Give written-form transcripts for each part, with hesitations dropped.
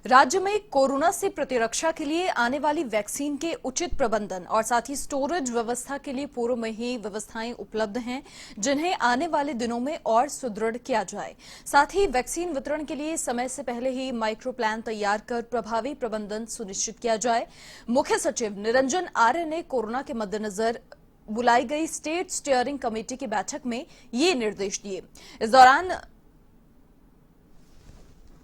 राज्य में कोरोना से प्रतिरक्षा के लिए आने वाली वैक्सीन के उचित प्रबंधन और साथ ही स्टोरेज व्यवस्था के लिए पूर्व में ही व्यवस्थाएं उपलब्ध हैं, जिन्हें आने वाले दिनों में और सुदृढ़ किया जाए। साथ ही वैक्सीन वितरण के लिए समय से पहले ही माइक्रो प्लान तैयार कर प्रभावी प्रबंधन सुनिश्चित किया जाए। मुख्य सचिव निरंजन आर्य ने कोरोना के मद्देनजर बुलाई गई स्टेट स्टीयरिंग कमेटी की बैठक में ये निर्देश दिए। इस दौरान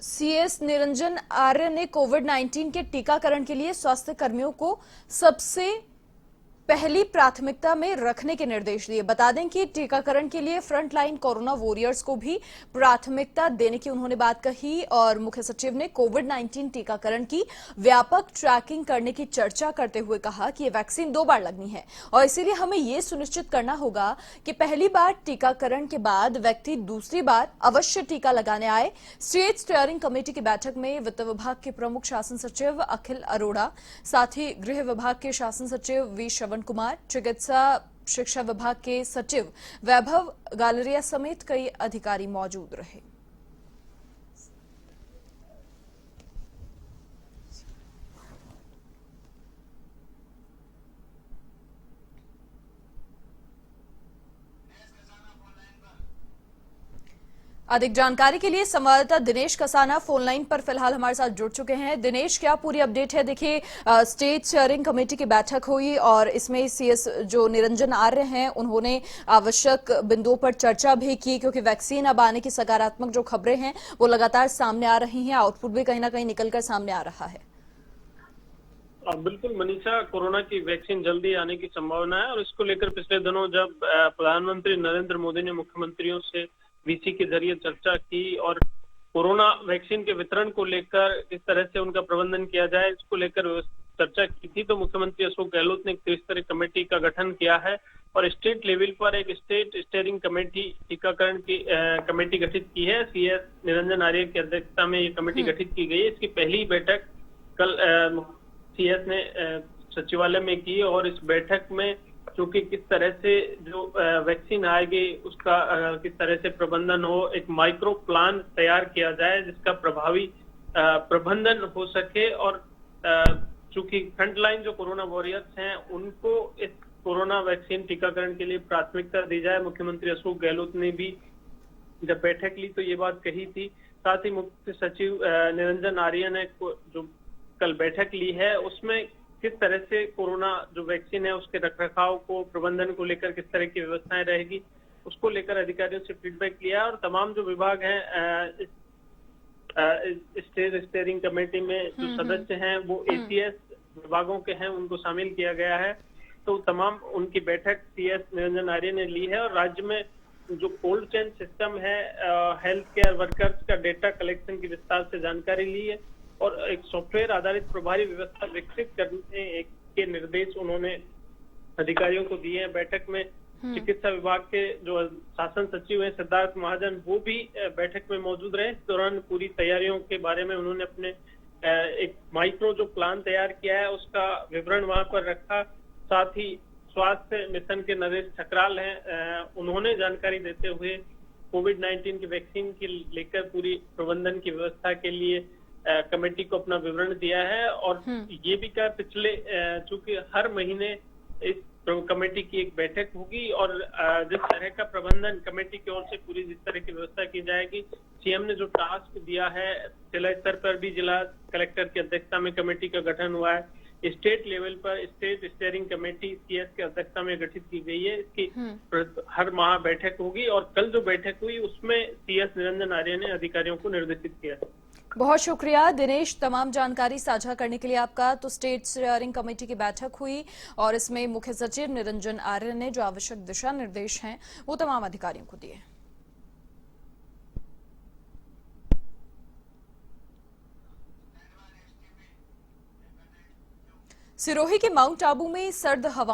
सीएस निरंजन आर्य ने कोविड-19 के टीकाकरण के लिए स्वास्थ्य कर्मियों को सबसे पहली प्राथमिकता में रखने के निर्देश दिए। बता दें कि टीकाकरण के लिए फ्रंटलाइन कोरोना वॉरियर्स को भी प्राथमिकता देने की उन्होंने बात कही और मुख्य सचिव ने कोविड-19 टीकाकरण की व्यापक ट्रैकिंग करने की चर्चा करते हुए कहा कि ये वैक्सीन 2 बार लगनी है और इसीलिए हमें ये सुनिश्चित करना होगा कि पहली बार टीकाकरण के बाद व्यक्ति दूसरी बार अवश्य टीका लगाने आए। स्टेट स्टीयरिंग कमेटी की बैठक में वित्त विभाग के प्रमुख शासन सचिव अखिल अरोड़ा, साथ ही गृह विभाग के शासन सचिव वी श्रवण कुमार, चिकित्सा शिक्षा विभाग के सचिव वैभव गालरिया समेत कई अधिकारी मौजूद रहे। अधिक जानकारी के लिए संवाददाता दिनेश कसाना फोन लाइन पर फिलहाल हमारे साथ जुड़ चुके हैं। दिनेश, क्या पूरी अपडेट है? देखिए, स्टेट स्टीयरिंग कमेटी की बैठक हुई और इसमें सीएस जो निरंजन आर्य हैं उन्होंने आवश्यक बिंदुओं पर चर्चा भी की, क्योंकि वैक्सीन अब आने की सकारात्मक जो खबरें हैं वो लगातार सामने आ रही हैं, आउटपुट भी कहीं ना कहीं निकलकर सामने आ रहा है। बिल्कुल मनीषा, कोरोना की वैक्सीन जल्दी आने की संभावना है और इसको लेकर पिछले दिनों जब प्रधानमंत्री नरेंद्र मोदी ने मुख्यमंत्रियों से वीसी के जरिए चर्चा की और कोरोना वैक्सीन के वितरण को लेकर किस तरह से उनका प्रबंधन किया जाए इसको लेकर चर्चा की थी, तो मुख्यमंत्री अशोक गहलोत ने एक त्रिस्तरीय कमेटी का गठन किया है और स्टेट लेवल पर एक स्टेट स्टीयरिंग कमेटी टीकाकरण की कमेटी गठित की है। सीएस निरंजन आर्य की अध्यक्षता में ये कमेटी गठित की गई है। इसकी पहली बैठक कल सीएस ने सचिवालय में की और इस बैठक में क्योंकि किस तरह से जो वैक्सीन आएगी उसका किस तरह से प्रबंधन हो, एक माइक्रो प्लान तैयार किया जाए जिसका प्रभावी प्रबंधन हो सके और चूंकि फ्रंटलाइन जो कोरोना वॉरियर्स हैं उनको इस कोरोना वैक्सीन टीकाकरण के लिए प्राथमिकता दी जाए। मुख्यमंत्री अशोक गहलोत ने भी जब बैठक ली तो ये बात कही थी। साथ ही मुख्य सचिव निरंजन आर्य ने जो कल बैठक ली है उसमें किस तरह से कोरोना जो वैक्सीन है उसके रखरखाव को प्रबंधन को लेकर किस तरह की व्यवस्थाएं रहेगी उसको लेकर अधिकारियों से फीडबैक लिया और तमाम जो विभाग हैं स्टेट स्टीयरिंग कमेटी में जो सदस्य हैं वो एसीएस विभागों के हैं, उनको शामिल किया गया है। तो तमाम उनकी बैठक सीएस निरंजन आर्य ने ली है और राज्य में जो कोल्ड चेन सिस्टम है हेल्थ केयर वर्कर्स का डेटा कलेक्शन की विस्तार से जानकारी ली है और एक सॉफ्टवेयर आधारित प्रभारी व्यवस्था विकसित करने के निर्देश उन्होंने अधिकारियों को दिए हैं। बैठक में चिकित्सा विभाग के जो शासन सचिव हैं सिद्धार्थ महाजन वो भी बैठक में मौजूद रहे। इस दौरान पूरी तैयारियों के बारे में उन्होंने अपने एक माइक्रो जो प्लान तैयार किया है उसका विवरण वहां पर रखा। साथ ही स्वास्थ्य मिशन के नरेश ठकराल हैं, उन्होंने जानकारी देते हुए कोविड-19 की वैक्सीन की लेकर पूरी प्रबंधन की व्यवस्था के लिए कमेटी को अपना विवरण दिया है और ये भी कहा पिछले चूंकि हर महीने इस कमेटी की एक बैठक होगी और जिस तरह का प्रबंधन कमेटी की ओर से पूरी जिस तरह की व्यवस्था की जाएगी, सीएम ने जो टास्क दिया है जिला स्तर पर भी जिला कलेक्टर की अध्यक्षता में कमेटी का गठन हुआ है। स्टेट लेवल पर स्टेट स्टीयरिंग कमेटी सीएस की अध्यक्षता में गठित की गई है। इसकी हर माह बैठक होगी और कल जो बैठक हुई उसमें सीएस निरंजन आर्य ने अधिकारियों को निर्देशित किया है। बहुत शुक्रिया दिनेश, तमाम जानकारी साझा करने के लिए आपका। तो स्टेट स्टीयरिंग कमेटी की बैठक हुई और इसमें मुख्य सचिव निरंजन आर्य ने जो आवश्यक दिशा निर्देश हैं वो तमाम अधिकारियों को दिए। सिरोही के माउंट आबू में सर्द हवा